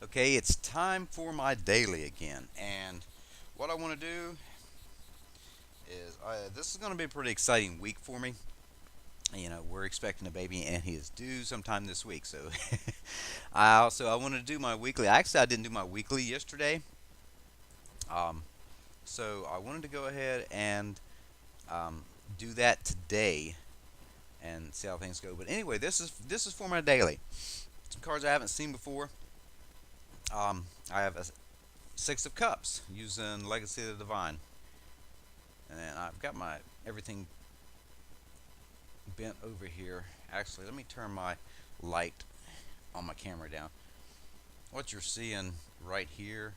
Okay, it's time for my daily again. And what I want to do is this is going to be a pretty exciting week for me. We're expecting a baby and he is due sometime this week. So I wanted to do my weekly. Actually, I didn't do my weekly yesterday. Um, so I wanted to go ahead and um, do that today and see how things go. But anyway, this is for my daily. Some cards I haven't seen before. I have a Six of Cups using Legacy of the Divine. And I've got my everything bent over here. Actually, let me turn my light on my camera down. What you're seeing right here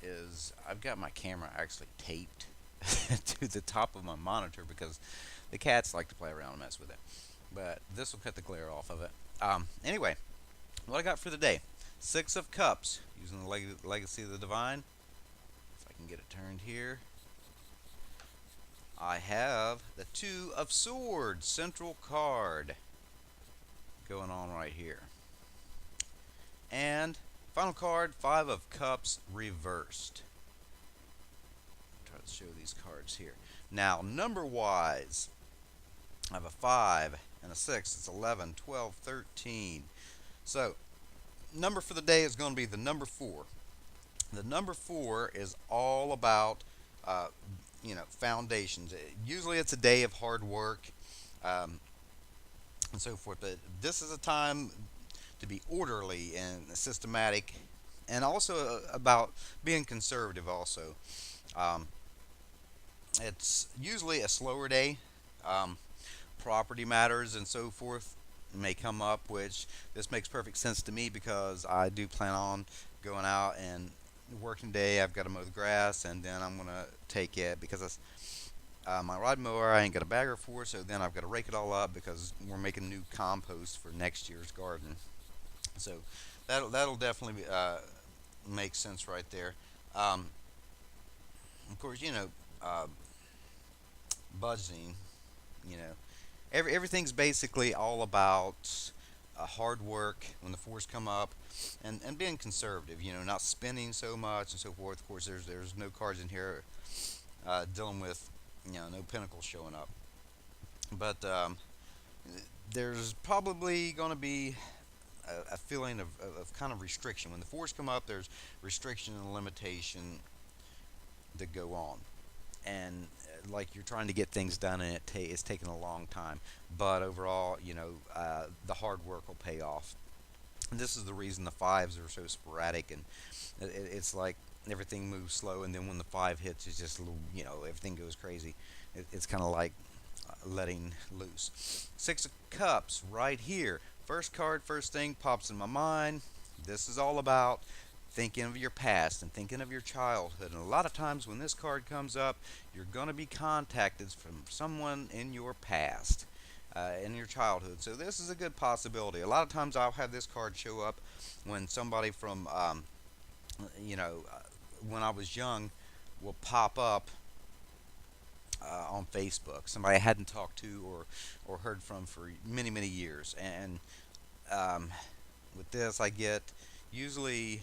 is I've got my camera actually taped to the top of my monitor because the cats like to play around and mess with it. But this will cut the glare off of it. Anyway, what I got for the day: Six of Cups using the Legacy of the Divine. If I can get it turned here, I have the Two of Swords central card going on right here. And final card, Five of Cups reversed. Try to show these cards here. Now, number wise, I have a 5 and a 6. It's 11, 12, 13. So, number for the day is going to be the number 4. The number 4 is all about, uh, foundations. Usually it's a day of hard work um, and so forth, but this is a time to be orderly and systematic, and also about being conservative. Also, um, it's usually a slower day. Um, Property matters and so forth may come up, which this makes perfect sense to me because I do plan on going out and working day. I've got to mow the grass, and then I'm gonna take it because my rod mower I ain't got a bagger for, so then I've got to rake it all up because we're making new compost for next year's garden. So that'll definitely make sense right there. Um, of course, uh, budgeting. You know, everything's basically all about hard work when the fours come up, and being conservative. Not spending so much and so forth. Of course, there's no cards in here dealing with no pinnacles showing up, but there's probably going to be a feeling of kind of restriction. When the fours come up, there's restriction and limitation that go on. And like you're trying to get things done and it's taking a long time. But overall, the hard work will pay off. And this is the reason the fives are so sporadic, and it's like everything moves slow, and then when the five hits, it's just a little, everything goes crazy. It's kind of like letting loose. Six of Cups right here. First card, first thing pops in my mind. This is all about thinking of your past and thinking of your childhood. And a lot of times when this card comes up, you're going to be contacted from someone in your past, in your childhood. So this is a good possibility. A lot of times I'll have this card show up when somebody from, you know, uh, when I was young will pop up on Facebook. Somebody I hadn't talked to or heard from for many, many years. And um, with this, I get usually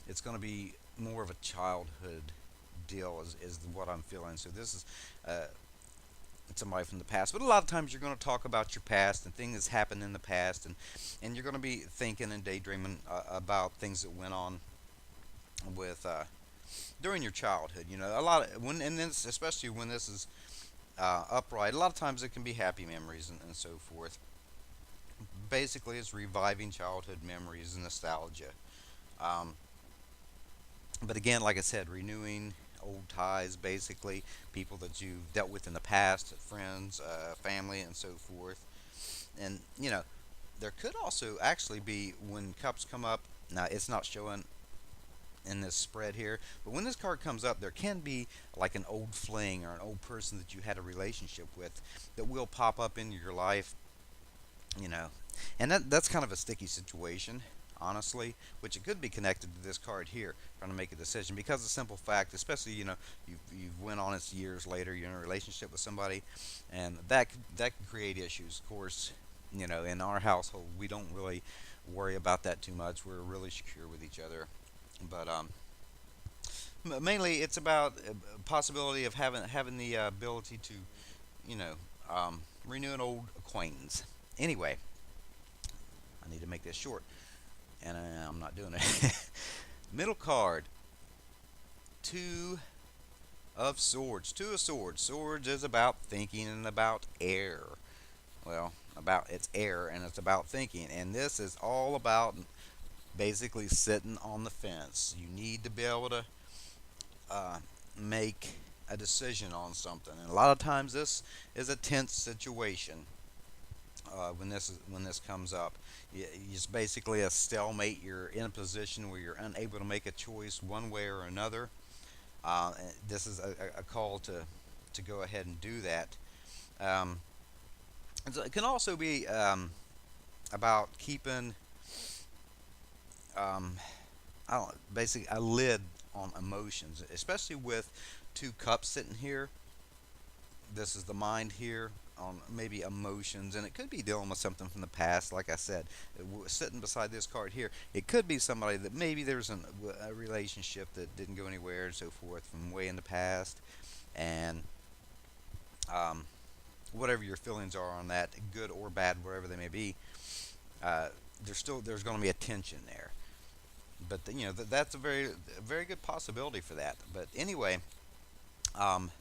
it's going to be more of a childhood deal is what I'm feeling. So this is uh, somebody from the past, but a lot of times you're going to talk about your past and things that's happened in the past, and you're going to be thinking and daydreaming about things that went on with during your childhood. A lot of when and then especially when this is upright. A lot of times it can be happy memories and so forth. Basically, it's reviving childhood memories and nostalgia. Um, but again, like I said, renewing old ties, basically people that you've dealt with in the past, friends, family, and so forth. And there could also actually be when cups come up. Now it's not showing in this spread here, but when this card comes up, there can be like an old fling or an old person that you had a relationship with that will pop up in your life. you know and that's kind of a sticky situation, honestly, which it could be connected to this card here, trying to make a decision because of the simple fact, especially you've went on it's years later, you're in a relationship with somebody, and that could create issues. Of course, in our household we don't really worry about that too much. We're really secure with each other. But mainly, it's about possibility of having the ability to, you know, renew an old acquaintance. Anyway, I need to make this short, and I'm not doing it. Middle card, two of swords. Two of swords. Swords is about thinking and about air. Well, about it's air and it's about thinking, and this is all about basically sitting on the fence. You need to be able to uh, make a decision on something, and a lot of times this is a tense situation when this comes up. It's basically a stalemate. You're in a position where you're unable to make a choice one way or another. This is a call to go ahead and do that. Um, it can also be about keeping um, I don't basically a lid on emotions, especially with two cups sitting here. This is the mind here on maybe emotions, and it could be dealing with something from the past. Like I said, sitting beside this card here, it could be somebody that maybe there's a relationship that didn't go anywhere and so forth from way in the past, and um, whatever your feelings are on that, good or bad, wherever they may be, uh, there's going to be a tension there. But that's a very good possibility for that. But anyway, um,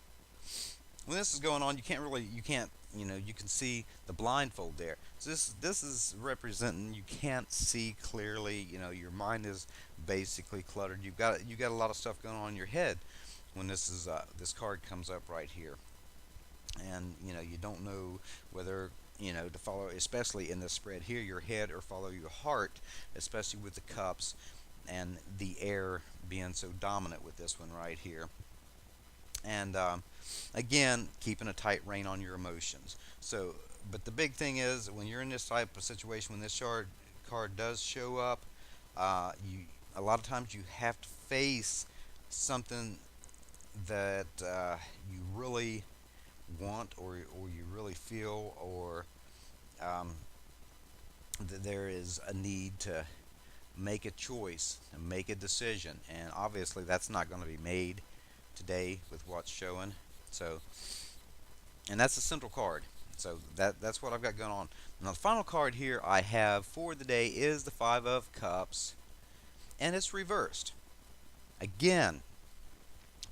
when this is going on, you can't you can see the blindfold there. So this is representing you can't see clearly. Your mind is basically cluttered. You got a lot of stuff going on in your head when this card comes up right here, and you don't know whether to follow, especially in this spread here, your head or follow your heart, especially with the cups and the air being so dominant with this one right here. And again, keeping a tight rein on your emotions. So, but the big thing is when you're in this type of situation, when this card does show up, you a lot of times you have to face something that you really want, or you really feel, or um, there is a need to make a choice and make a decision, and obviously that's not going to be made today with what's showing. So, and that's the central card. So that's what I've got going on. Now the final card here I have for the day is the Five of Cups, and it's reversed. Again,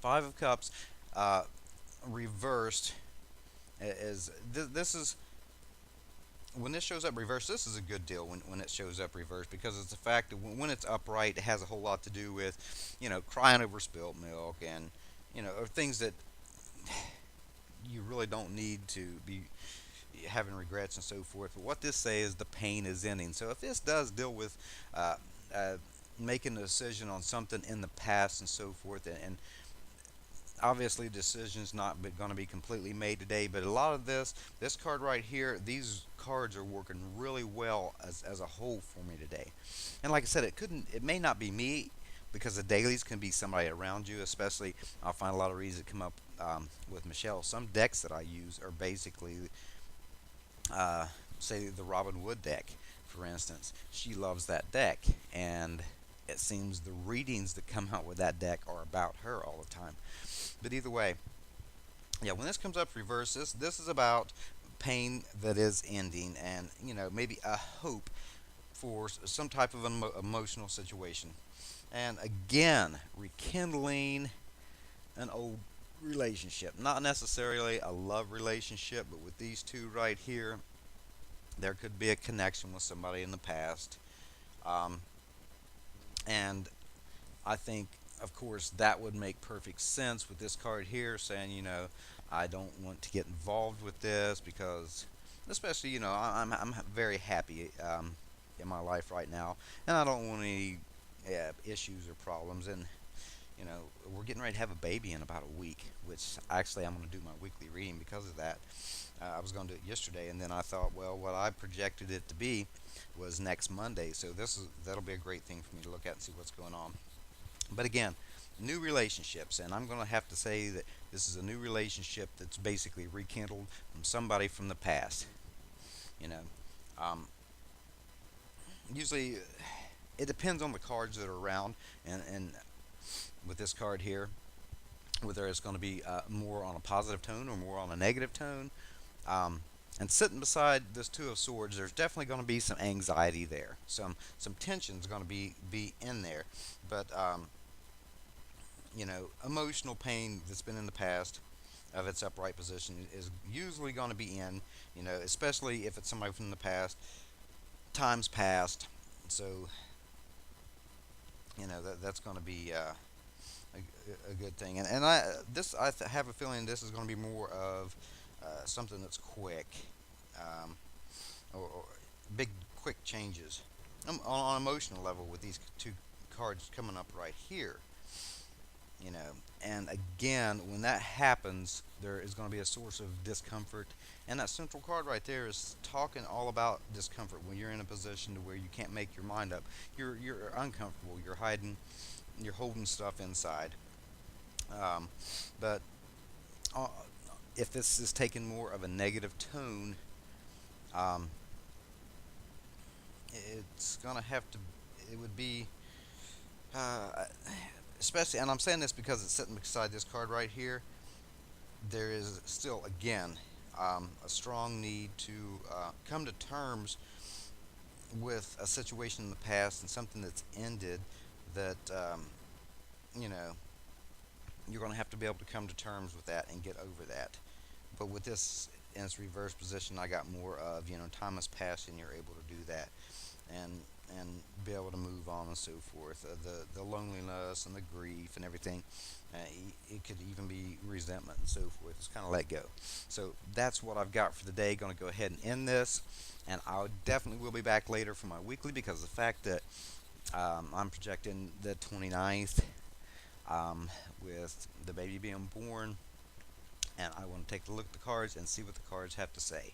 Five of Cups uh, reversed is this is when this shows up reversed. This is a good deal when it shows up reversed, because it's the fact that when it's upright, it has a whole lot to do with crying over spilt milk, and or things that you really don't need to be having regrets and so forth. But what this says is the pain is ending. So if this does deal with uh, uh, making a decision on something in the past and so forth, and obviously decisions not going to be completely made today, but a lot of this card right here, these cards are working really well as a whole for me today. And like I said, it may not be me, because the dailies can be somebody around you. Especially I'll find a lot of reasons that come up with Michelle. Some decks that I use are basically say the Robin Wood deck, for instance. She loves that deck, and it seems the readings that come out with that deck are about her all the time. But either way, yeah, when this comes up reverse, this is about pain that is ending, and maybe a hope for some type of emotional situation. And again, rekindling an old relationship. Not necessarily a love relationship, but with these two right here, there could be a connection with somebody in the past. Um, and I think, of course, that would make perfect sense with this card here saying, I don't want to get involved with this, because, especially, I'm very happy in my life right now, and I don't want any issues or problems. And you know, we're getting ready to have a baby in about a week, which actually I'm going to do my weekly reading because of that. I was going to do it yesterday, and then I thought, well, what I projected it to be was next Monday, so that'll be a great thing for me to look at and see what's going on. But again, new relationships, and I'm going to have to say that this is a new relationship that's basically rekindled from somebody from the past. You know, um, Usually, it depends on the cards that are around, and with this card here, whether it's going to be more on a positive tone or more on a negative tone. Um, and sitting beside this Two of Swords, there's definitely going to be some anxiety there. Some tension is going to be in there, but emotional pain that's been in the past of its upright position is usually going to be in. Especially if it's somebody from the past, times past. So that's going to be a good thing. And have a feeling this is going to be more of something that's quick, um, or big quick changes on an emotional level with these two cards coming up right here. you know and again, when that happens, there is going to be a source of discomfort, and that central card right there is talking all about discomfort. When you're in a position to where you can't make your mind up, you're uncomfortable, you're hiding, you're holding stuff inside. But uh, if this is taking more of a negative tone, um, it's gonna have to it would be uh, especially, and I'm saying this because it's sitting beside this card right here. There is still, again, a strong need to come to terms with a situation in the past and something that's ended, that you know you're going to have to be able to come to terms with that and get over that. But with this in its reverse position, I got more of, time has passed and you're able to do that, and and be able to move on and so forth. The loneliness and the grief and everything, it could even be resentment and so forth. It's kind of let go. So that's what I've got for the day. Going to go ahead and end this, and I definitely will be back later for my weekly, because of the fact that I'm projecting the 29th, with the baby being born, and I want to take a look at the cards and see what the cards have to say.